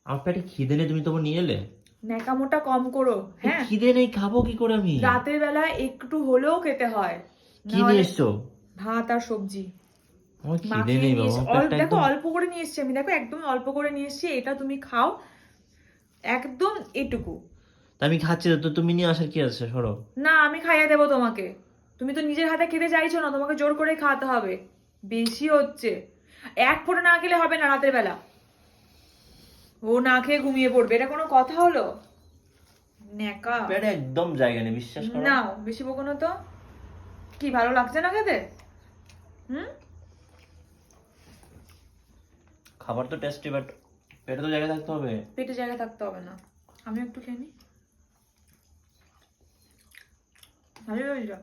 আমার পেটে খিদে নেই, তুমি তবু নিয়ে এলে। ন্যাকামোটা কম করো। হ্যাঁ, খিদে নেই, খাবো কি করে আমি? রাতের বেলা একটু হলেও খেতে হয়, কি নিয়ে নাহলে এসছো? ভাত আর সবজি আমার খিদে মাখিয়ে নেই নিয়ে বাবা, এসছি। আমার পেটটা দেখো একদম। অল্প করে নিয়ে এসছি আমি, দেখো একদম অল্প করে নিয়ে এসছি, এটা তুমি খাও একদম এটুকু। তা আমি খাচ্ছি তো, তুমি নিয়ে আসার কি আছে, সরো। না, আমি খাইয়ে দেবো তোমাকে। তুমি তো নিজের হাতে খেতে চাইছো না, তোমাকে জোর করে খাওয়াতে হবে। বেশি হচ্ছে, এক ফোঁটা না খেলে হবে না রাতের বেলা। ও না খেয়ে ঘুমিয়ে পড়বে, এটা কোনো কথা হলো? ন্যাকা। পেটে একদম জায়গা নেই, বিশ্বাস করো। নাও, বেশি বকো না তো। কি ভালো লাগছে না খেতে? হুম। খাবার তো টেস্টি, বাট পেটে তো জায়গা থাকতে হবে। পেটে জায়গা থাকতে হবে না। আমি একটু খেয়ে নিই। ভালো হয়ে যাও।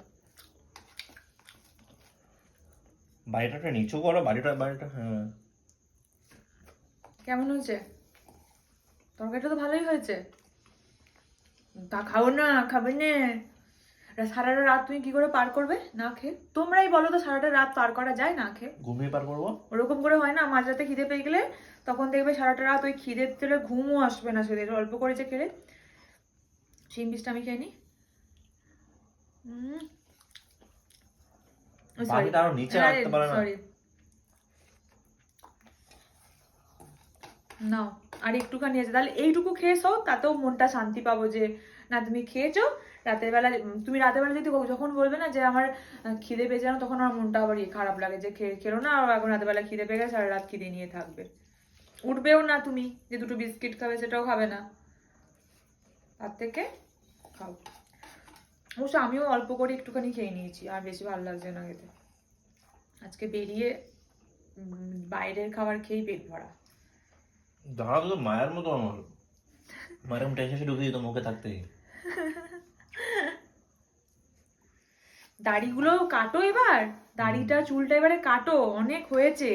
বাড়িটা নিচু করো, বাড়িটা বাড়িটা, হ্যাঁ। কেমন হয়েছে? তরকারিটা তো ভালোই হয়েছে। তা খাও না, খাবে না? সারাটা রাত তুমি কি করে পার করবে না খেয়ে? তোমরাই বলো তো, সারাটা রাত পার করা যায় না খেয়ে? ঘুমিয়ে পার করবো। ওরকম করে হয় না, মাঝরাতে খিদে পেয়ে গেলে তখন দেখবে সারাটা রাত ওই খিদের তেলে ঘুমও আসবে না, সেদিন অল্প করে যে খেলে। শিম পিসটা আমি খেয়ে নিই। সরি, বাকিটা আরো নিচে রাখতে পারে না। সরি। নাও, আর একটুখানি আছে, তাহলে এইটুকু খেয়েছো, তাতেও মনটা শান্তি পাবো যে না তুমি খেয়েছো। রাতের বেলা তুমি রাতের বেলা যদি যখন বলবে না যে আমার খিদে পেয়েছে না, তখন আমার মনটা আবার খারাপ লাগে যে খেলো না, আর এখন রাতের বেলা খিদে পেয়ে গেছে, সারা রাত খিদে নিয়ে থাকবে। উঠবেও না তুমি, যে দুটো বিস্কিট খাবে সেটাও খাবে না। তার থেকে খাও। অবশ্য আমিও অল্প করে একটুখানি খেয়ে নিয়েছি, আর বেশি ভালো লাগছে না খেতে। আজকে বেরিয়ে বাইরের খাবার খেয়েই পেট ভরা। দাঁড়া, তো মায়ের মতো আমার। মায়ের মতো এসে ঢুকে দিত মুখে থাকতেই। দাড়িগুলো কাটো এবার, দাড়িটা চুলটা এবারে কাটো, অনেক হয়েছে।